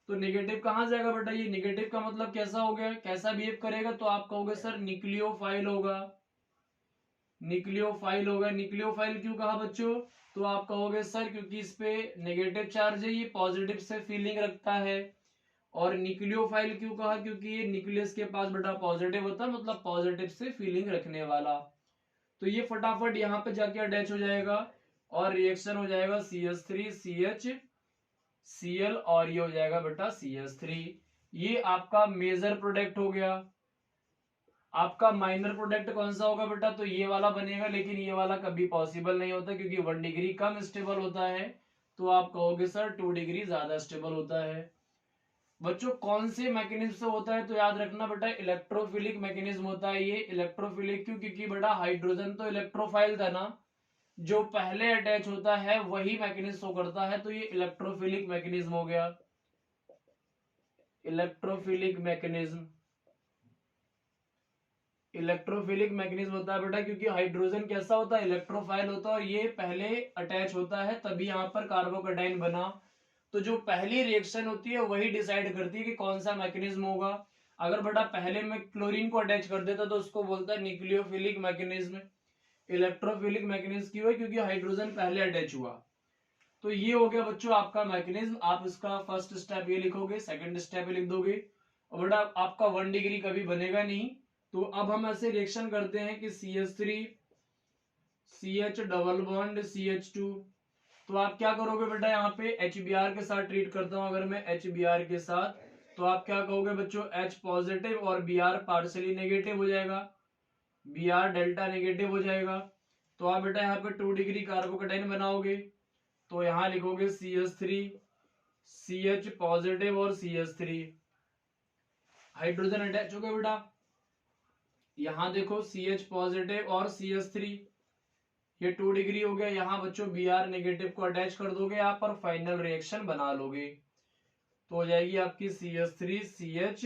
तो नेगेटिव कहाँ जाएगा बेटा, ये नेगेटिव का मतलब कैसा हो गया, कैसा बिहेव करेगा, तो आप कहोगे सर न्यूक्लियोफाइल होगा। न्यूक्लियोफाइल होगा, न्यूक्लियोफाइल क्यों कहा बच्चों, तो आप कहोगे सर क्योंकि इस पे नेगेटिव चार्ज है, ये पॉजिटिव से फीलिंग रखता है। और न्यूक्लियोफाइल क्यों कहा, क्योंकि ये न्यूक्लियस के पास बेटा पॉजिटिव होता है, मतलब पॉजिटिव से फीलिंग रखने वाला। तो ये फटाफट यहाँ पे जाके अटैच हो जाएगा और रिएक्शन हो जाएगा CH3 CH Cl और ये हो जाएगा बेटा CH3। ये आपका मेजर प्रोडक्ट हो गया। आपका माइनर प्रोडक्ट कौन सा होगा बेटा, तो ये वाला बनेगा, लेकिन ये वाला कभी पॉसिबल नहीं होता क्योंकि 1 डिग्री कम स्टेबल होता है। तो आप कहोगे सर 2 डिग्री ज्यादा स्टेबल होता है। बच्चों कौन से मैकेनिज्म से होता है, तो याद रखना बेटा इलेक्ट्रोफिलिक मैकेनिज्म होता है ये। इलेक्ट्रोफिलिक क्यों, क्योंकि बेटा हाइड्रोजन तो इलेक्ट्रोफाइल था ना, जो पहले अटैच होता है वही मैकेनिज्म शो करता है, तो ये इलेक्ट्रोफिलिक मैकेनिज्म हो गया, इलेक्ट्रोफिलिक मैकेनिज्म। इलेक्ट्रोफिलिक मैकेनिज्म होता है बेटा, क्योंकि हाइड्रोजन कैसा होता है, इलेक्ट्रोफाइल होता है, और ये पहले अटैच होता है तभी यहाँ पर कार्बोकेटाइन बना। तो जो पहली रिएक्शन होती है वही डिसाइड करती है कि कौन सा मैकेनिज्म होगा। अगर बेटा पहले में क्लोरीन को अटैच कर देता तो उसको बोलता है न्यूक्लियोफिलिक मैकेनिज्म। इलेक्ट्रोफिलिक मैकेनिज्म क्यों है, क्योंकि हाइड्रोजन पहले अटैच हुआ। तो ये हो गया बच्चों आपका मैकेनिज्म। आप इसका फर्स्ट स्टेप ये लिखोगे, सेकंड स्टेप ये लिख दोगे, और बेटा आपका 1 डिग्री कभी बनेगा नहीं। तो अब हम ऐसे रिएक्शन करते हैं कि CH3 CH double bond CH2। तो आप क्या करोगे बेटा, यहाँ पे HBr के साथ ट्रीट करता हूं अगर मैं HBr के साथ, तो आप क्या कहोगे बच्चों, H पॉजिटिव और Br पार्सली नेगेटिव हो जाएगा, Br डेल्टा नेगेटिव हो जाएगा। तो आप बेटा यहाँ पे 2 डिग्री कार्बोकेटाइन बनाओगे, तो यहाँ लिखोगे CH3 CH पॉजिटिव और CH3, हाइड्रोजन अटैच हो गया बेटा। यहाँ देखो CH पॉजिटिव और CH3, ये 2 डिग्री हो गया। यहाँ बच्चों Br नेगेटिव को अटैच कर दोगे आप और फाइनल रिएक्शन बना लोगे, तो हो जाएगी आपकी CH3 CH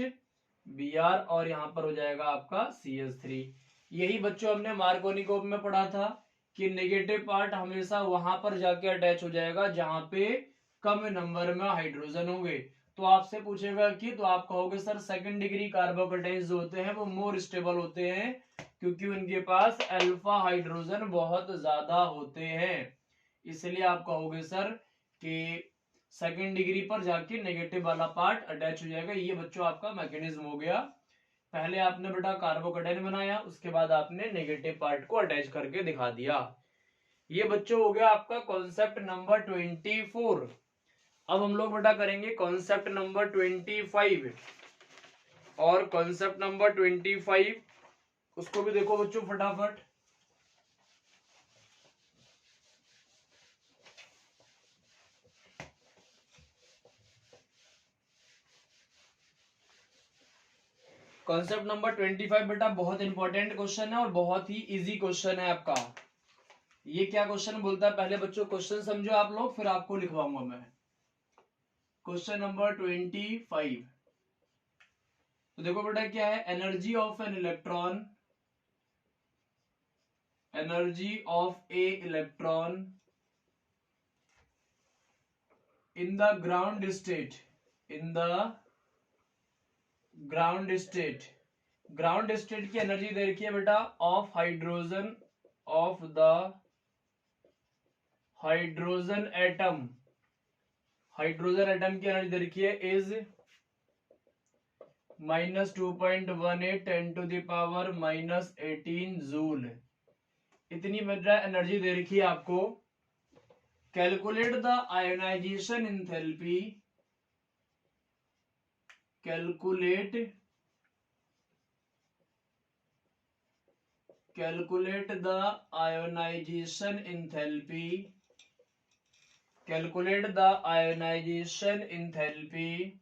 Br और यहाँ पर हो जाएगा आपका CH3। यही बच्चों हमने मार्कोनिकोव में पढ़ा था कि नेगेटिव पार्ट हमेशा वहां पर जाके अटैच हो जाएगा जहां पे कम नंबर में हाइड्रोजन होंगे। तो आपसे पूछेगा कि, तो आप कहोगे सर सेकंड डिग्री कार्बोकेटाइन्स जो होते हैं वो मोर स्टेबल होते हैं क्योंकि उनके पास अल्फा हाइड्रोजन बहुत ज्यादा होते हैं, इसलिए आप कहोगे सर कि सेकंड डिग्री पर जाके नेगेटिव वाला पार्ट अटैच हो जाएगा। ये बच्चों आपका मैकेनिज्म हो गया। पहले आपने बेटा कार्बोकेटाइन बनाया, उसके बाद आपने नेगेटिव पार्ट को अटैच करके दिखा दिया। ये बच्चों हो गया आपका कॉन्सेप्ट नंबर 24। अब हम लोग बेटा करेंगे कॉन्सेप्ट नंबर 25, और कॉन्सेप्ट नंबर 25 उसको भी देखो बच्चों फटाफट। कॉन्सेप्ट नंबर 25 बेटा बहुत इंपॉर्टेंट क्वेश्चन है और बहुत ही इजी क्वेश्चन है आपका। ये क्या क्वेश्चन बोलता है, पहले बच्चों क्वेश्चन समझो आप लोग, फिर आपको लिखवाऊंगा मैं। क्वेश्चन नंबर 25, तो देखो बेटा क्या है, energy of an electron, energy of a electron in the ground state, in the ground state, ground state की एनर्जी दे रखी है बेटा of hydrogen, of the hydrogen atom, hydrogen atom की एनर्जी दे रखी है इज -2.18 10⁻⁻18 जूल। इतनी एनर्जी दे रखी है आपको। Calculate the ionisation enthalpy, calculate the ionisation enthalpy, calculate the ionisation enthalpy,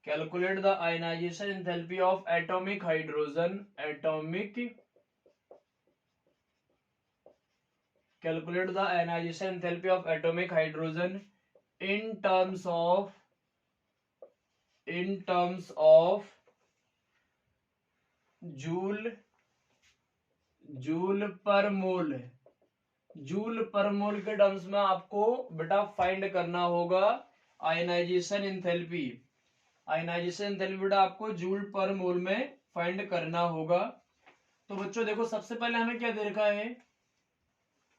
calculate the ionisation enthalpy of atomic hydrogen, atomic, calculate the ionisation enthalpy of atomic hydrogen in terms of joule पर mole, joule पर मोल के terms में आपको बेटा find करना होगा ionization enthalpy. Ionization enthalpy बेटा आपको जूल पर मोल में फाइंड करना होगा। तो बच्चों देखो सबसे पहले हमें क्या दे रखा है,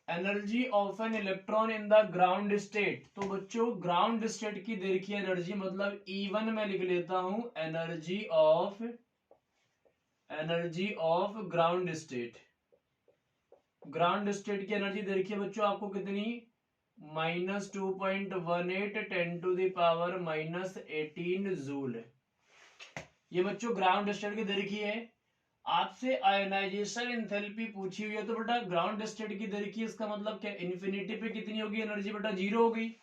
energy of an electron in the ground state. तो बच्चों ग्राउंड स्टेट की दे रखी है एनर्जी, मतलब E1 में लिख लेता हूं, energy of ground state. Ground state की एनर्जी दे रखी है बच्चों आपको कितनी, -2.18 10⁻⁻18 जूल। ये बच्चों ग्राउंड स्टेट की दे रखी है। आपसे आयोनाइजेशन इंथैल्पी पूछी हुई है, तो बेटा ग्राउंड स्टेट की दे रखी है, इसका मतलब क्या, इन्फिनिटी पे कितनी होगी एनर्जी, बेटा 0 हो गई।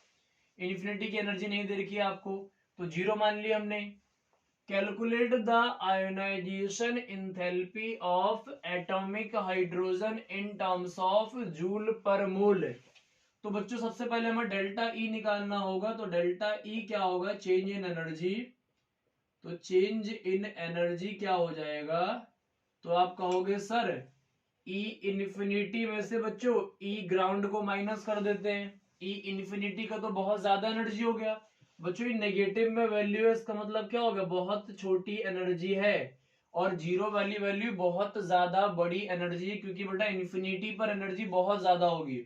इन्फिनिटी की एनर्जी नहीं दे रखी है आपको, तो 0 मान लिया हमने। Calculate the ionisation enthalpy of atomic hydrogen in terms of joule पर मोल। तो बच्चों सबसे पहले हमें डेल्टा ई निकालना होगा, तो डेल्टा ई क्या होगा, चेंज इन एनर्जी। तो चेंज इन एनर्जी क्या हो जाएगा, तो आप कहोगे सर ई इन्फिनिटी में से बच्चों ई ग्राउंड को माइनस कर देते हैं, ई इन्फिनिटी का तो बहुत ज्यादा एनर्जी हो गया बच्चों, नेगेटिव में वैल्यू है, इसका मतलब क्या हो गया, बहुत छोटी एनर्जी है, और जीरो वाली वैल्यू बहुत ज्यादा बड़ी एनर्जी है, क्योंकि बेटा इन्फिनिटी पर एनर्जी बहुत ज्यादा होगी।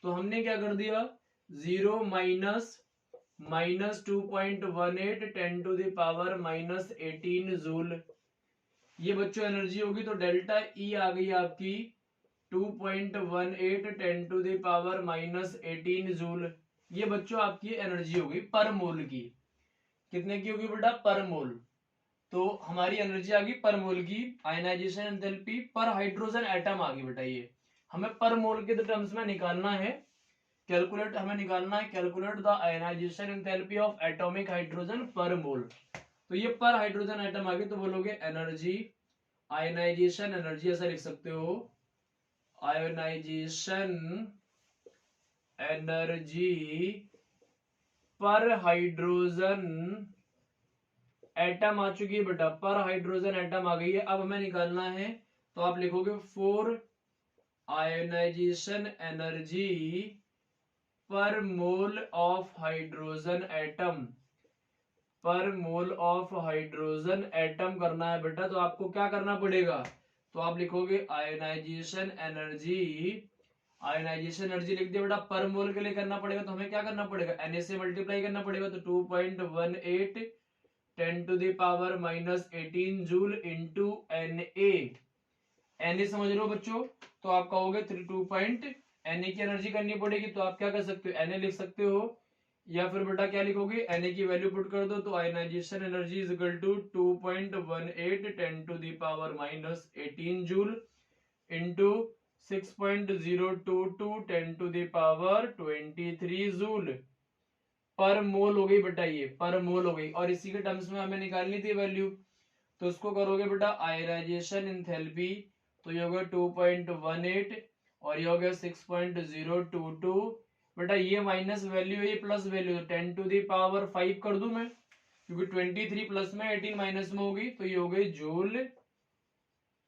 तो हमने क्या कर दिया, 0 माइनस 2.18 10⁻⁻18 जूल, ये बच्चों एनर्जी होगी। तो डेल्टा ई आ गई आपकी 2.18 10⁻⁻18 जूल, ये बच्चों आपकी एनर्जी होगी पर मोल की। कितने की होगी बेटा, पर मोल। तो हमारी एनर्जी आ गई पर मोल की, आयनाइजेशन एंथैल्पी पर हाइड्रोजन एटम आ गई बेटा, ये हमें पर मोल के टर्म्स में निकालना है, कैलकुलेट हमें निकालना है, calculate the ionisation enthalpy of atomic hydrogen per mole. तो ये पर हाइड्रोजन एटम आ गई, तो बोलोगे एनर्जी, आयनाइजेशन एनर्जी ऐसा लिख सकते हो, आयनाइजेशन एनर्जी पर हाइड्रोजन एटम आ चुकी है बेटा, पर हाइड्रोजन एटम आ गई है। अब हमें निकालना है, तो आप लिखोगे 4 आयनाइजेशन एनर्जी पर मोल ऑफ हाइड्रोजन एटम, पर मोल ऑफ हाइड्रोजन एटम करना है बेटा। तो आपको क्या करना पड़ेगा, तो आप लिखोगे आयनाइजेशन एनर्जी, आयनाइजेशन एनर्जी लिख दिया बेटा, पर मोल के लिए करना पड़ेगा, तो हमें क्या करना पड़ेगा, Na से मल्टीप्लाई करना पड़ेगा, तो 2.18 10⁻⁻18 जूल इंटू Na समझ लो बच्चों। तो आप कहोगे 2. Na की एनर्जी करनी पड़ेगी, तो आप क्या कर सकते हो, Na लिख सकते हो, या फिर बेटा क्या लिखोगे, Na की वैल्यू पुट कर दो, तो ionisation energy is equal to 2.18 10⁻⁻18 joule into 6.022 10⁻23 joule पर मोल हो गई बेटा, ये पर मोल हो गई। और इसी के टर्म्स में हमें निकालनी थी वैल्यू, तो इसको करोगे बेटा आयनाइजेशन एंथैल्पी, तो ये हो गया 2.18 और ये हो गया 6.022 बेटा, ये माइनस वैल्यू है, ये प्लस वैल्यू, तो 10⁻5 कर दूं मैं, क्योंकि 23 प्लस में 18 माइनस में होगी, तो ये हो गई जूल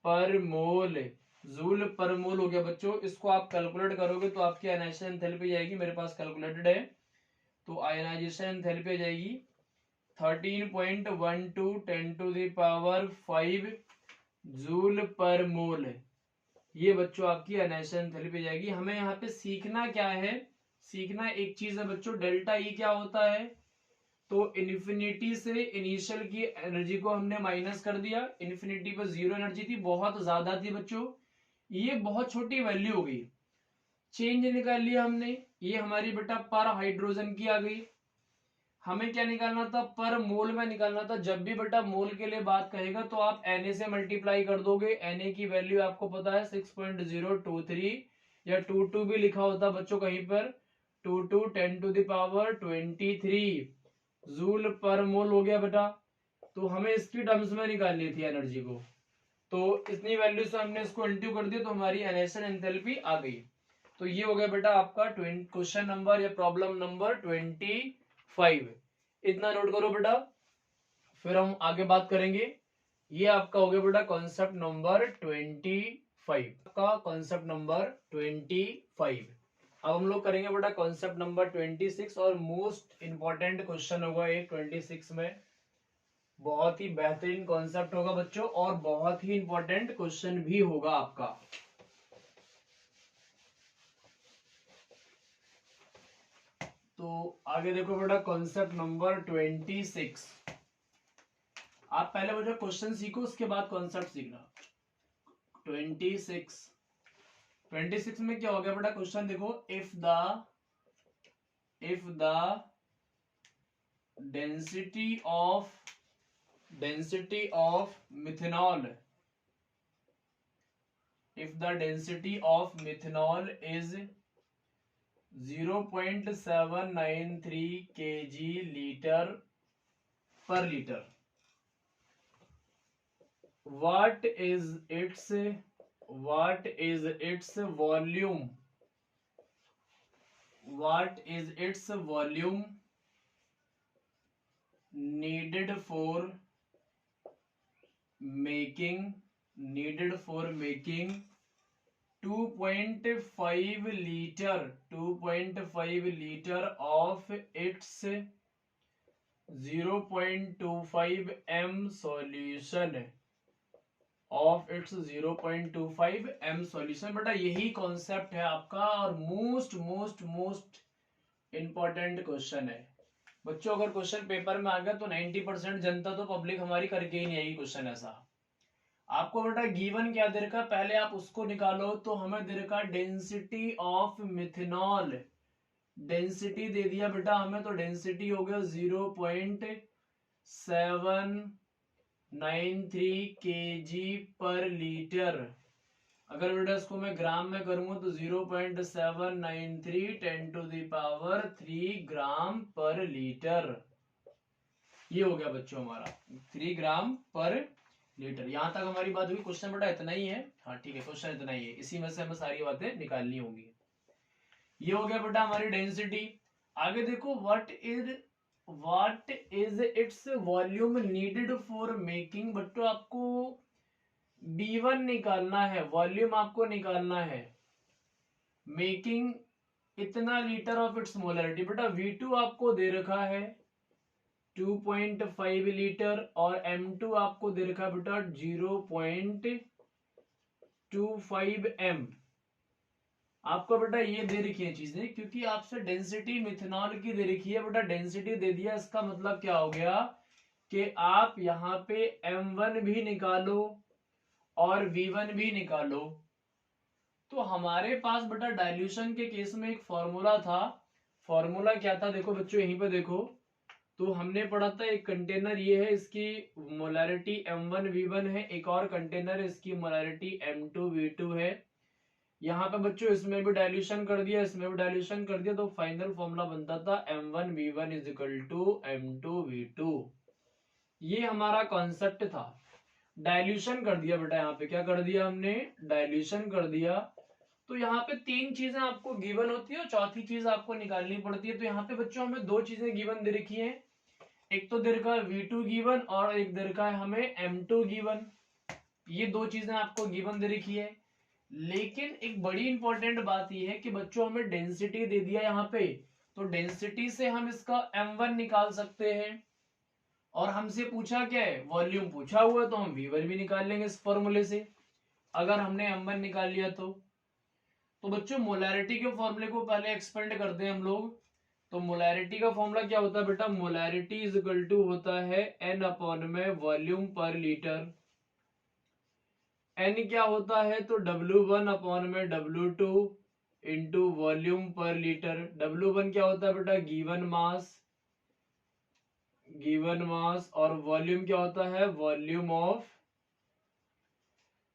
पर मोल, जूल पर मोल हो गया बच्चों। इसको आप कैलकुलेट करोगे तो आपकी आयनाइजेशन एंथैल्पी जाएगी, मेरे पास कैलकुलेटेड है, तो आयनाइजेशन एंथैल्पी आ जाएगी 13.12 10⁵ जूल पर मोल। ये बच्चों आपकी आयनाइजेशन एंथैल्पी जाएगी। हमें यहाँ पे सीखना क्या है, सीखना एक चीज है बच्चों, डेल्टा ई क्या होता है, तो इन्फिनिटी से इनिशियल की एनर्जी को हमने माइनस कर दिया, इन्फिनिटी पर जीरो एनर्जी थी, बहुत ज्यादा थी बच्चों, ये बहुत छोटी वैल्यू हो गई, चेंज निकाल लिया हमने, ये हमारी बेटा पर हाइड्रोजन की आ गई। हमें क्या निकालना था, पर मोल में निकालना था। जब भी बेटा मोल के लिए बात कहेगा तो आप Na से मल्टीप्लाई कर दोगे, Na की वैल्यू आपको पता है 6.023 या 22 भी लिखा होता बच्चों कहीं पर, 22 10⁻23 जूल पर मोल हो गया बेटा। तो हमें इसकी टर्म्स में निकालनी थी एनर्जी को, तो इतनी वैल्यू से हमने इसको इंटू कर दिया, तो हमारी आयनाइजेशन एंथैल्पी आ गई। तो ये हो गया बेटा आपका क्वेश्चन नंबर या प्रॉब्लम नंबर 25, इतना नोट करो बेटा, फिर हम आगे बात करेंगे। ये आपका हो गया बेटा कॉन्सेप्ट नंबर 25 का, कॉन्सेप्ट नंबर 25। अब हम लोग करेंगे बेटा कॉन्सेप्ट नंबर 26, और मोस्ट इंपॉर्टेंट क्वेश्चन होगा ये 26 में, बहुत ही बेहतरीन कॉन्सेप्ट होगा बच्चों, और बहुत ही इंपॉर्टेंट क्वेश्चन भी होगा आपका। तो आगे देखो बेटा कॉन्सेप्ट नंबर 26, आप पहले मुझे क्वेश्चन सीखो, उसके बाद कॉन्सेप्ट सीखना। 26 में क्या हो गया बेटा, क्वेश्चन देखो, if the density of methanol, if the density of methanol is 0.793 kg liter per liter, what is its volume, needed for making 2.5 liter of its 0.25 m solution बेटा यही कॉन्सेप्ट है आपका और मोस्ट इंपॉर्टेंट क्वेश्चन है बच्चों। अगर question paper में आ गया तो 90% जनता तो पब्लिक हमारी करके ही नहीं आएगी क्वेश्चन ऐसा। आपको बेटा गिवन क्या दे रखा, पहले आप उसको निकालो। तो हमें दे रखा डेंसिटी ऑफ मिथेनॉल, डेंसिटी दे दिया बेटा हमें, तो डेंसिटी हो गया 0.793 kg पर लीटर। अगर बेटा इसको मैं ग्राम में करूंगा तो 0.793 10⁻³ ग्राम पर लीटर। ये हो गया बच्चों हमारा 3 ग्राम पर लीटर। यहां तक हमारी बात हुई। क्वेश्चन बेटा इतना ही है। हाँ ठीक है, क्वेश्चन इतना ही है, इसी में से हमें सारी बातें निकालनी होंगी। ये हो गया बेटा हमारी डेंसिटी। आगे देखो what is its volume needed for making. बच्चों आपको B1 निकालना है, वॉल्यूम आपको निकालना है। मेकिंग इतना लीटर ऑफ इट्स मोलरिटी। बेटा V2 आपको दे रखा है 2.5 लीटर और M2 आपको दे रखा है बेटा 0.25 m। आपको बेटा ये दे रखी है चीजें, क्योंकि आपसे डेंसिटी मिथेनॉल की दे रखी है बेटा, डेंसिटी दे दिया। इसका मतलब क्या हो गया कि आप यहाँ पे M1 भी निकालो और V1 भी निकालो। तो हमारे पास बेटा डाइल्यूशन के केस में एक फॉर्मूला था। फॉर्मूला क्या था देखो बच्चों, यहीं पे देखो। तो हमने पढ़ा था एक कंटेनर ये है, इसकी मोलैरिटी M1 V1 है, एक और कंटेनर इसकी मोलैरिटी M2 V2 है। यहाँ पे बच्चों इसमें भी डाइल्यूशन कर दिया, इसमें भी डाइल्यूशन कर दिया, तो फाइनल फॉर्मूला बनता था M1 V1 is equal to M2 V2। ये हमारा कॉन्सेप्ट था। डाइल्यूशन कर दिया बेटा, यहाँ पे क्या कर दिया हमने, डाइल्यूशन कर दिया। तो यहाँ पे 3 चीजें आपको गिवन होती है और चौथी चीज आपको निकालनी पड़ती है। तो यहाँ पे बच्चों हमें 2 चीजें गिवन दे रखी है, एक तो दे रखा है V2 गिवन और एक दे रखा है हमें M2 गिवन। ये 2 चीजें आपको गिवन दे रखी है। लेकिन एक बड़ी इंपॉर्टेंट बात यह है कि बच्चों हमें डेंसिटी दे दिया यहाँ पे, तो डेंसिटी से हम इसका M1 निकाल सकते हैं। और हमसे पूछा क्या है, वॉल्यूम पूछा हुआ है, तो हम V1 भी निकाल लेंगे इस फॉर्मूले से, अगर हमने M1 निकाल लिया तो। बच्चों मोलैरिटी के फॉर्मूले को पहले एक्सपेंड करते हैं हम लोग। तो मोलैरिटी का फॉर्मूला क्या होता है बेटा, मोलैरिटी इज इक्वल टू होता है N अपॉन में वॉल्यूम पर लीटर। N क्या होता है, तो W1 अपॉन में W2 इंटू वॉल्यूम पर लीटर। W1 क्या होता है बेटा, गिवन मास और वॉल्यूम क्या होता है, volume of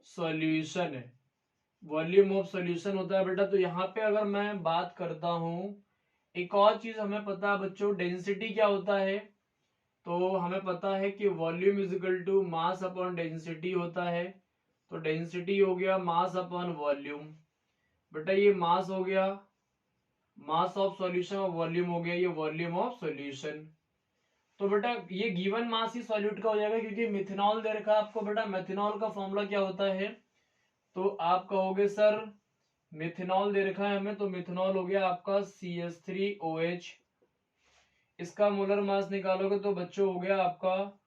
solution. Volume of solution होता है बेटा। तो यहाँ पे अगर मैं बात करता हूं, एक और चीज हमें पता है बच्चों, डेंसिटी क्या होता है। तो हमें पता है कि volume is equal to mass upon density होता है। तो डेंसिटी हो गया मास अपॉन वॉल्यूम। बेटा ये मास हो गया, मास ऑफ सॉल्यूशन, और वॉल्यूम हो गया ये वॉल्यूम ऑफ सॉल्यूशन। तो बेटा ये गिवन मास ही सॉल्यूट का हो जाएगा, क्योंकि मिथेनॉल दे रखा है आपको बेटा। मिथेनॉल का फॉर्मूला क्या होता है, तो आप कहोगे सर मिथेनॉल दे रखा है हमें, तो मिथेनॉल हो गया आपका CH3OH। इसका मोलर मास निकालोगे तो बच्चों हो गया आपका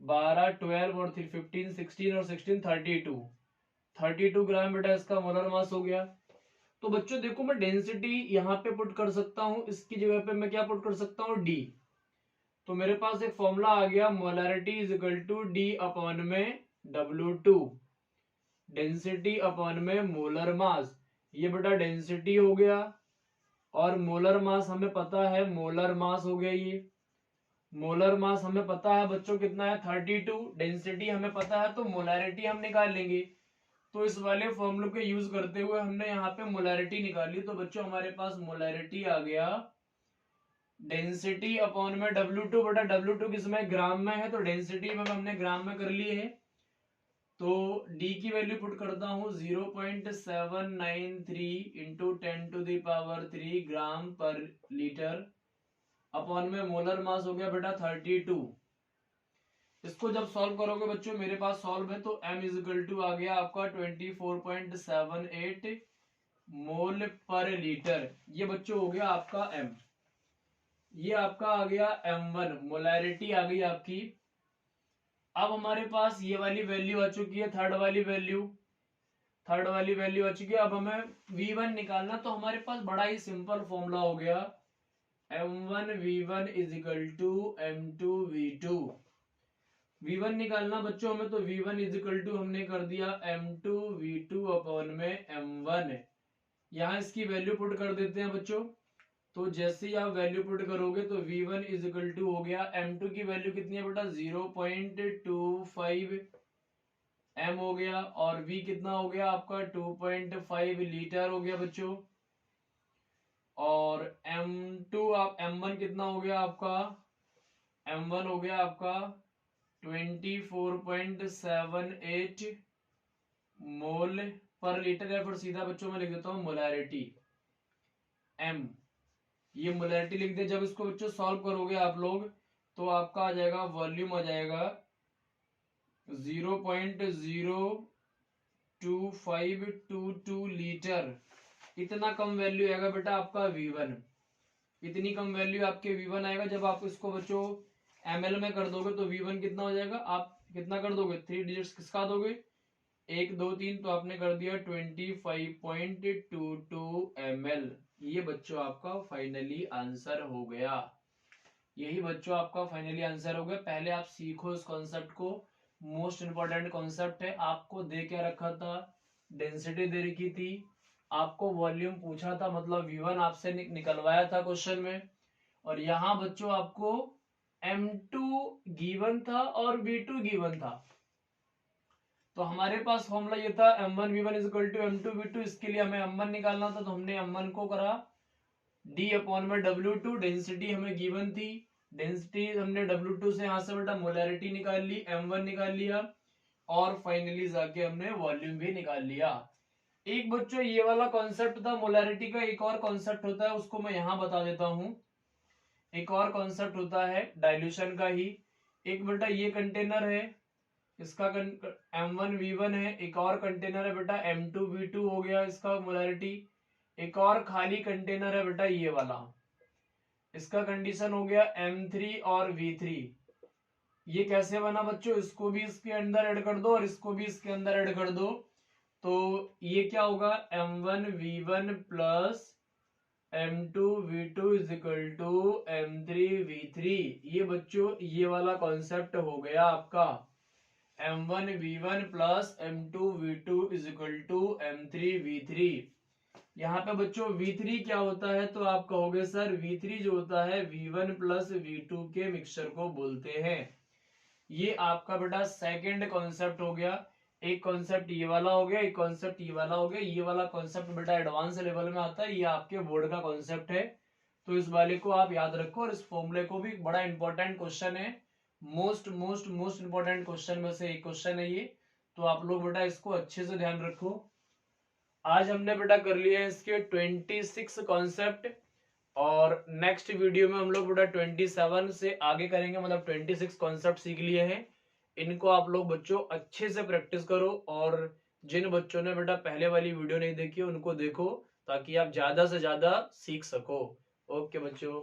12 12 और 15 16 और 16 32 ग्राम बेटा इसका मोलर मास हो गया। तो बच्चों देखो मैं डेंसिटी यहाँ पे पुट कर सकता हूँ, इसकी जगह पे मैं क्या पुट कर सकता हूँ, D। तो मेरे पास एक फॉर्मूला आ गया, molarity is equal to D upon में W2, डेंसिटी अपॉन में मोलर मास। ये बेटा डेंसिटी हो गया और मोलर मास हमें पता है, मोलर मास हो गया। ये मोलर मास हमें पता है बच्चों कितना है, 32। डेंसिटी हमें पता है, तो मोलैरिटी हम निकाल लेंगे। तो इस वाले फॉर्मूले के यूज करते हुए हमने यहाँ पे मोलैरिटी निकाली। तो बच्चों हमारे पास मोलैरिटी आ गया डेंसिटी अपॉन में W2। बेटा W2 किसमें, ग्राम में है, तो डेंसिटी में हमने ग्राम में कर ली है। तो D की वैल्यू पुट करता हूँ 0.793 इंटू 10⁻³ ग्राम पर लीटर। अपॉन में मोलर मास हो गया बेटा 32। इसको जब सॉल्व करोगे बच्चों, मेरे पास सॉल्व है, तो m इजिकल टू आ गया आपका 24.78 मोल पर लीटर। ये बच्चों हो गया आपका m। ये आपका आ गया m1, मोलैरिटी आ गई आपकी। अब हमारे पास ये वाली वैल्यू आ चुकी है, थर्ड वाली वैल्यू आ चुकी है। अब हमें v1 निकालना, तो हमारे पास बड़ा ही सिंपल फॉर्मूला हो गया, m1 v1 is equal to m2 v2। v1 निकालना बच्चों हमें, तो v1 इजिकल टू हमने कर दिया m2 v2 अपॉन में m1। यहाँ इसकी वैल्यू पुट कर देते हैं बच्चों। तो जैसे ही आप वैल्यू पुट करोगे तो v1 इजिकल टू हो गया, m2 की वैल्यू कितनी है बेटा 0.25 m हो गया, और v कितना हो गया आपका 2.5 लीटर हो गया बच्चों। और m2 आप m1 कितना हो गया आपका, m1 हो गया आपका 24.78 मोल पर लीटर, या फिर सीधा बच्चों में लिख देता हूं मोलैरिटी m। ये मोलैरिटी लिख दे। जब इसको बच्चों सॉल्व करोगे आप लोग, तो आपका आ जाएगा वॉल्यूम आ जाएगा 0.02522 लीटर। इतना कम वैल्यू आएगा बेटा आपका v1। इतनी कम वैल्यू आपके v1 आएगा। जब आप इसको बच्चों ml में कर दोगे तो v1 कितना हो जाएगा, आप कितना कर दोगे, 3 डिजिट्स किसका दोगे, 1 2 3, तो आपने कर दिया 25.22 ml। ये बच्चों आपका फाइनली आंसर हो गया। यही बच्चों आपका फाइनली आंसर हो गया। पहले आप सीखो इस कॉन्सेप्ट को, मोस्ट इंपॉर्टेंट कॉन्सेप्ट है। आपको दे क्या रखा था, डेंसिटी दे रखी थी, आपको वॉल्यूम पूछा था, मतलब v1 आपसे निकलवाया था क्वेश्चन में। और यहाँ बच्चों आपको m2 गिवन था और v2 गिवन था। तो हमारे पास फॉर्मूला ये था m1 v1 equal to m2 v2। इसके लिए हमें m1 निकालना था, तो हमने m1 को करा d अपॉन में w2। डेंसिटी हमें गिवन थी, डेंसिटी हमने w2 से यहां से बेटा मोलैरिटी निकाल ली, m1 निकाल लिया, और फाइनली जाके हमने वॉल्यूम भी निकाल लिया। एक बच्चों ये वाला कॉन्सेप्ट था मोलैरिटी का। एक और कॉन्सेप्ट होता है, उसको मैं यहां बता देता हूं। एक और कॉन्सेप्ट होता है डाइल्यूशन का ही। एक बेटा ये कंटेनर है, इसका m1 v1 है। एक और कंटेनर है बेटा m2 v2 हो गया इसका मोलैरिटी। एक और खाली कंटेनर है बेटा ये वाला, इसका कंडीशन हो गया m3 और v3। ये कैसे बना बच्चों, इसको भी इसके अंदर ऐड कर दो और इसको भी इसके अंदर ऐड कर दो, तो ये क्या होगा, m1 v1 plus m2 v2 is equal to m3 v3। ये बच्चों ये वाला कॉन्सेप्ट हो गया आपका, m1 v1 plus m2 v2 is equal to m3 v3। यहाँ पे बच्चों v3 क्या होता है, तो आप कहोगे सर v3 जो होता है v1 प्लस v2 के मिक्सचर को बोलते हैं। ये आपका बेटा सेकंड कॉन्सेप्ट हो गया। एक कॉन्सेप्ट ये वाला हो गया, एक कॉन्सेप्ट ये वाला हो गया। ये वाला कॉन्सेप्ट बेटा एडवांस लेवल में आता है, ये आपके बोर्ड का कॉन्सेप्ट है, तो इस वाले को आप याद रखो। और इस फॉर्मूले को भी, बड़ा इंपॉर्टेंट क्वेश्चन है, most most most important question में से एक क्वेश्चन है ये, तो आप लोग बेटा इसको अच्छे से ध्यान रखो। आज हमने बेटा कर लिया है इसके 26 कॉन्सेप्ट, और नेक्स्ट वीडियो में हम लोग बेटा 27 से आगे करेंगे, मतलब 26 कॉन्सेप्ट सीख लिए हैं। इनको आप लोग बच्चों अच्छे से प्रैक्टिस करो, और जिन बच्चों ने बेटा पहले वाली वीडियो नहीं देखी उनको देखो, ताकि आप ज्यादा से ज्यादा सीख सको। ओके बच्चों।